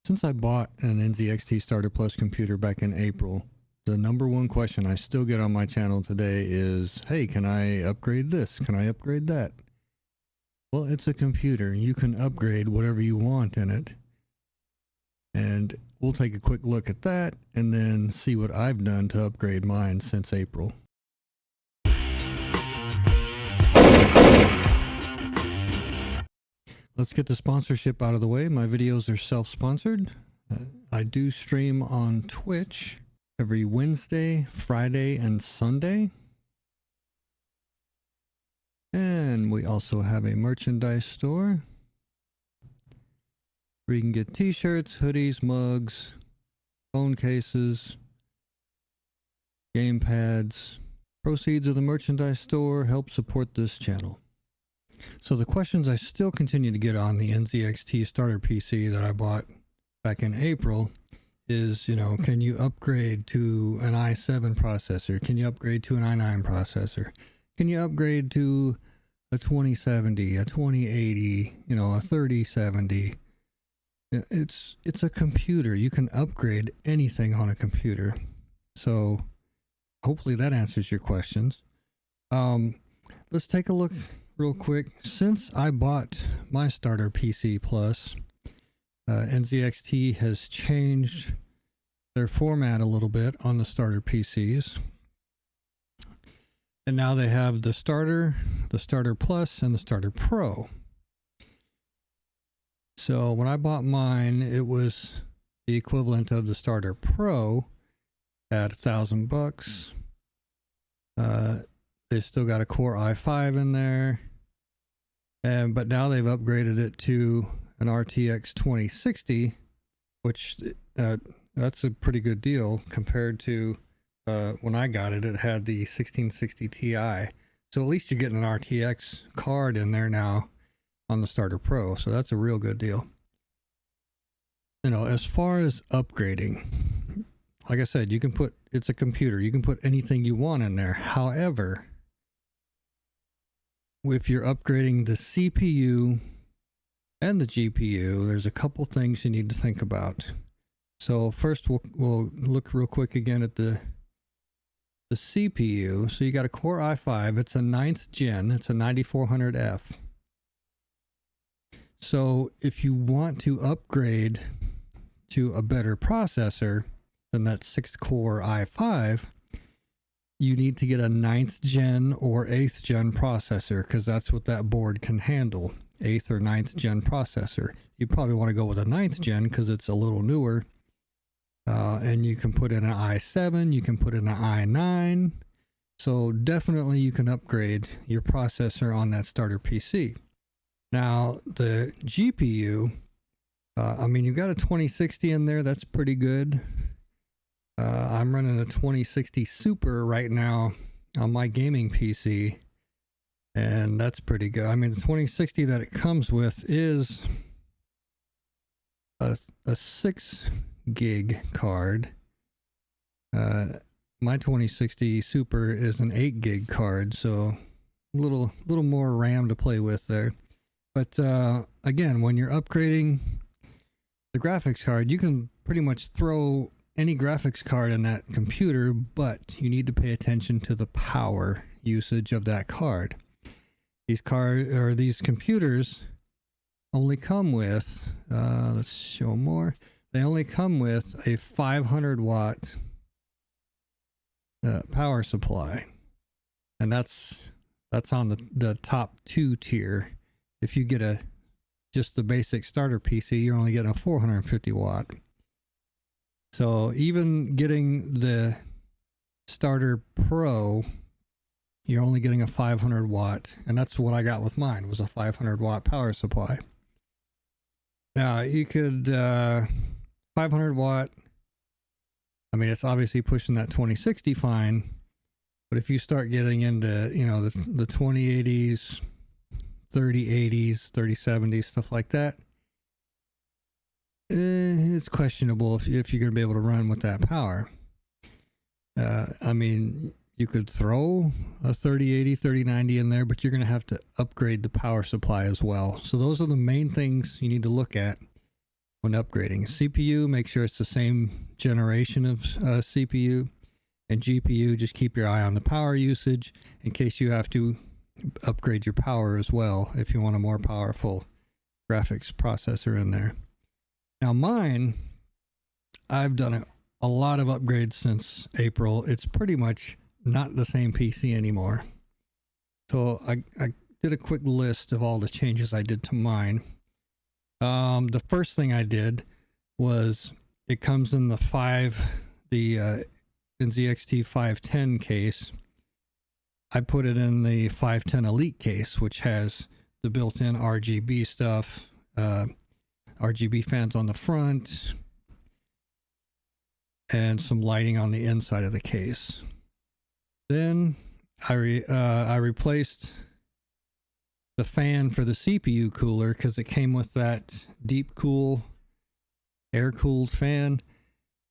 Since I bought an NZXT Starter Plus computer back in April, the number one question I still get on my channel today is, hey, can I upgrade this? Can I upgrade that? Well, it's a computer. You can upgrade whatever you want in it. And we'll take a quick look at that and then see what I've done to upgrade mine since April. Let's get the sponsorship out of the way. My videos are self-sponsored. I do stream on Twitch every Wednesday, Friday, and Sunday. And we also have a merchandise store where you can get t-shirts, hoodies, mugs, phone cases, game pads. Proceeds of the merchandise store help support this channel. So the questions I still continue to get on the NZXT Starter PC that I bought back in April is, can you upgrade to an i7 processor? Can you upgrade to an i9 processor? Can you upgrade to a 2070, a 2080, a 3070? It's a computer. You can upgrade anything on a computer. So hopefully that answers your questions. Let's take a look real quick. Since I bought my Starter PC Plus, NZXT has changed their format a little bit on the Starter PCs. And now they have the Starter Plus, and the Starter Pro. So when I bought mine, it was the equivalent of the Starter Pro at $1,000. They still got a Core i5 in there. But now they've upgraded it to an RTX 2060, which that's a pretty good deal compared to when I got it. It had the 1660 Ti. So at least you're getting an RTX card in there now on the Starter Pro. So that's a real good deal. As far as upgrading, like I said, it's a computer. You can put anything you want in there. However, if you're upgrading the CPU and the GPU, there's a couple things you need to think about. So first, we'll look real quick again at the CPU. So you got a Core i5. It's a 9th gen. It's a 9400F. So if you want to upgrade to a better processor than that 6-core i5, you need to get a 9th gen or 8th gen processor, because that's what that board can handle. 8th or 9th gen processor. You probably want to go with a 9th gen because it's a little newer. And you can put in an i7, you can put in an i9. So definitely you can upgrade your processor on that Starter PC. Now the GPU, you've got a 2060 in there. That's pretty good. I'm running a 2060 Super right now on my gaming PC, and that's pretty good. The 2060 that it comes with is a 6 gig card. My 2060 Super is an 8 gig card, so a little more RAM to play with there. But again, when you're upgrading the graphics card, you can pretty much throw any graphics card in that computer, but you need to pay attention to the power usage of that card. These computers only come with, let's show more. They only come with a 500 watt power supply, and that's on the top 2 tier. If you get just the basic starter PC, you're only getting a 450 watt. So even getting the Starter Pro, you're only getting a 500 watt, and that's what I got with mine, was a 500 watt power supply. Now you could 500 watt. It's obviously pushing that 2060 fine, but if you start getting into the 2080s, 3080s, 3070s, stuff like that, it's questionable if you're going to be able to run with that power. You could throw a 3080, 3090 in there, but you're going to have to upgrade the power supply as well. So those are the main things you need to look at when upgrading. CPU, make sure it's the same generation of CPU, and GPU, just keep your eye on the power usage in case you have to upgrade your power as well if you want a more powerful graphics processor in there. Now mine, I've done a lot of upgrades since April. It's pretty much not the same PC anymore. So I did a quick list of all the changes I did to mine. The first thing I did was, it comes in the NZXT 510 case. I put it in the 510 Elite case, which has the built-in RGB stuff, RGB fans on the front, and some lighting on the inside of the case. Then I replaced the fan for the CPU cooler because it came with that deep cool, air-cooled fan,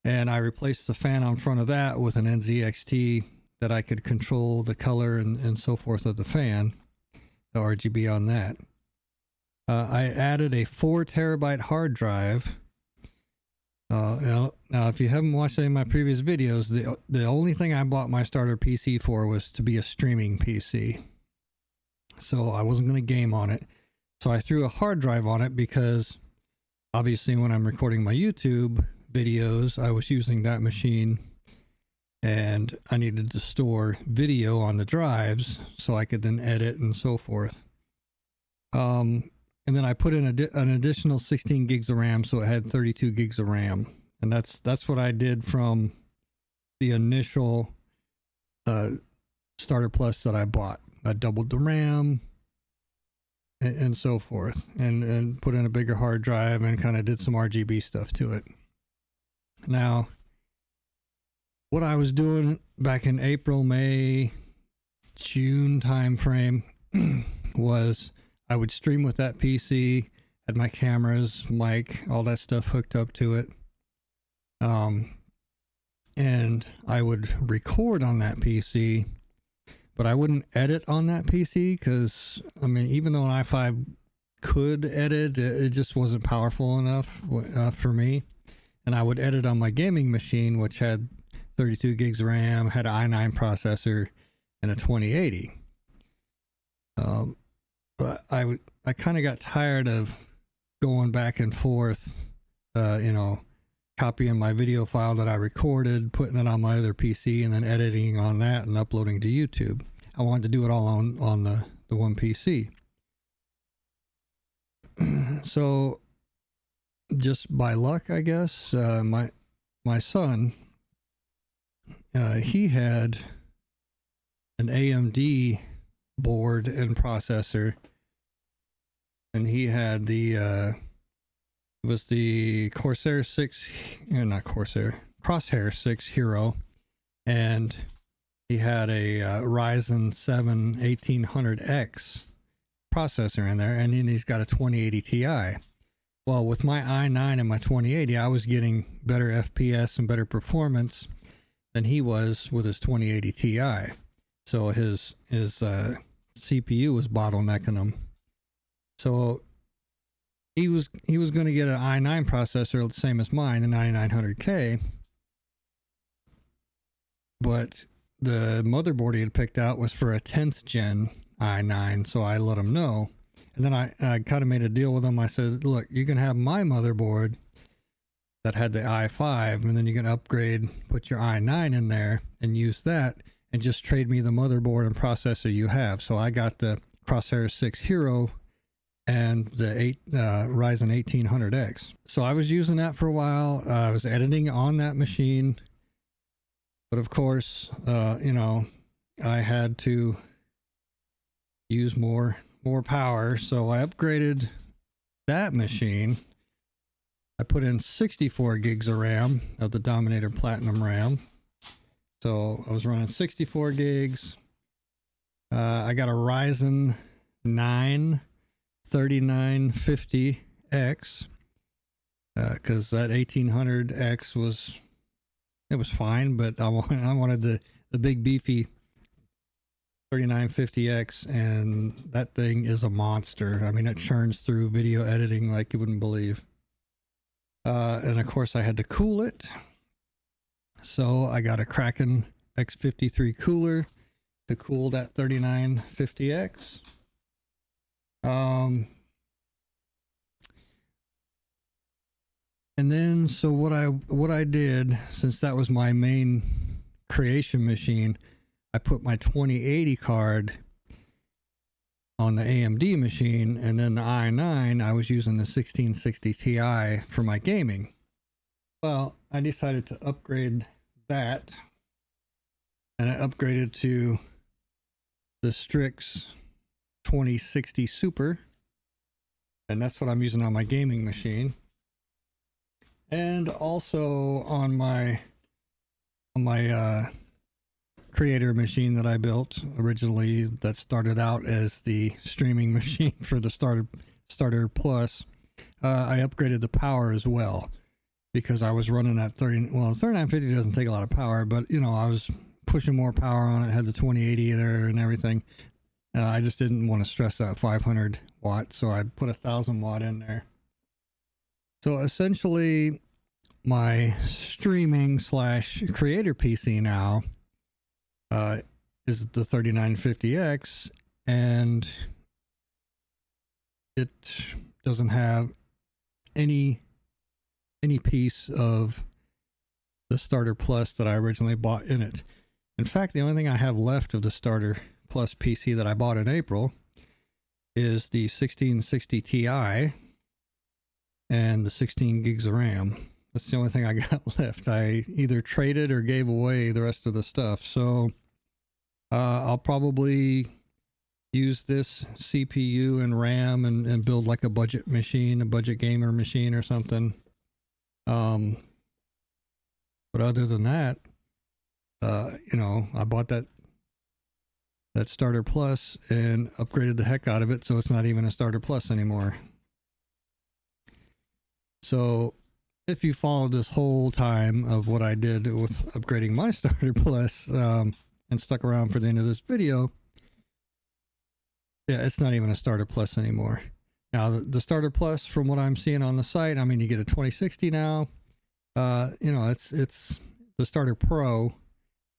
and I replaced the fan on front of that with an NZXT that I could control the color and so forth of the fan, the RGB on that. I added a 4 terabyte hard drive. Now, if you haven't watched any of my previous videos, the only thing I bought my starter PC for was to be a streaming PC. So I wasn't going to game on it. So I threw a hard drive on it because obviously when I'm recording my YouTube videos, I was using that machine and I needed to store video on the drives so I could then edit and so forth. And then I put in an additional 16 gigs of RAM, so it had 32 gigs of RAM. And that's what I did from the initial Starter Plus that I bought. I doubled the RAM and so forth, and put in a bigger hard drive and kind of did some RGB stuff to it. Now, what I was doing back in April, May, June time frame was I would stream with that PC, had my cameras, mic, all that stuff hooked up to it. And I would record on that PC, but I wouldn't edit on that PC because, I mean, even though an i5 could edit, it just wasn't powerful enough for me. And I would edit on my gaming machine, which had 32 gigs of RAM, had an i9 processor, and a 2080. But I kind of got tired of going back and forth, copying my video file that I recorded, putting it on my other PC, and then editing on that and uploading to YouTube. I wanted to do it all on the one PC. So just by luck, I guess, my son, he had an AMD board and processor, and he had it was the Crosshair 6 Hero, and he had a Ryzen 7 1800X processor in there, and then he's got a 2080 Ti. Well, with my i9 and my 2080, I was getting better FPS and better performance than he was with his 2080 Ti. So his CPU was bottlenecking him. So he was going to get an i9 processor the same as mine, the 9900K, but the motherboard he had picked out was for a 10th gen i9, so I let him know. And then I kind of made a deal with him. I said, look, you can have my motherboard that had the i5, and then you can upgrade, put your i9 in there and use that, and just trade me the motherboard and processor you have. So I got the Crosshair 6 Hero and the Ryzen 1800X. So I was using that for a while. I was editing on that machine, but of course, I had to use more power. So I upgraded that machine. I put in 64 gigs of RAM of the Dominator Platinum RAM. So I was running 64 gigs. I got a Ryzen 9 3950X because that 1800X was fine, but I wanted the big beefy 3950X, and that thing is a monster. I mean, it churns through video editing like you wouldn't believe. And of course I had to cool it. So I got a Kraken X53 cooler to cool that 3950X. And then, so what I did, since that was my main creation machine, I put my 2080 card on the AMD machine, and then the i9, I was using the 1660 Ti for my gaming. Well, I decided to upgrade that, and I upgraded to the Strix 2060 Super, and that's what I'm using on my gaming machine. And also on my creator machine that I built originally, that started out as the streaming machine for the Starter Plus, I upgraded the power as well, because I was running at 3950 doesn't take a lot of power, but you know, I was pushing more power on it, had the 2080 there and everything. I just didn't want to stress that 500 watt, so I put 1000 watt in there. So essentially, my streaming / creator PC now is the 3950X, and it doesn't have any piece of the Starter Plus that I originally bought in it. In fact, the only thing I have left of the Starter Plus PC that I bought in April is the 1660 Ti and the 16 gigs of RAM. That's the only thing I got left. I either traded or gave away the rest of the stuff. So I'll probably use this CPU and RAM and build like a budget machine, a budget gamer machine or something. But other than that, you know, I bought that Starter Plus and upgraded the heck out of it, so it's not even a Starter Plus anymore. So if you followed this whole time of what I did with upgrading my Starter Plus and stuck around for the end of this video, yeah, it's not even a Starter Plus anymore. Now, the Starter Plus, from what I'm seeing on the site, I mean, you get a 2060 now. You know, it's the Starter Pro.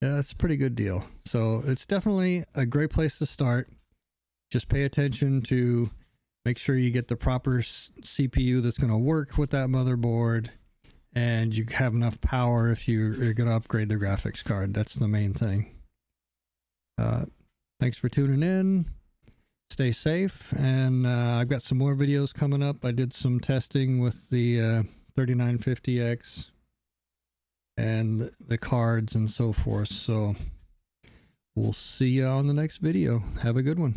Yeah, that's a pretty good deal. So it's definitely a great place to start. Just pay attention to make sure you get the proper CPU that's going to work with that motherboard, and you have enough power if you're going to upgrade the graphics card. That's the main thing. Thanks for tuning in. Stay safe, and I've got some more videos coming up. I did some testing with the 3950X and the cards and so forth. So we'll see you on the next video. Have a good one.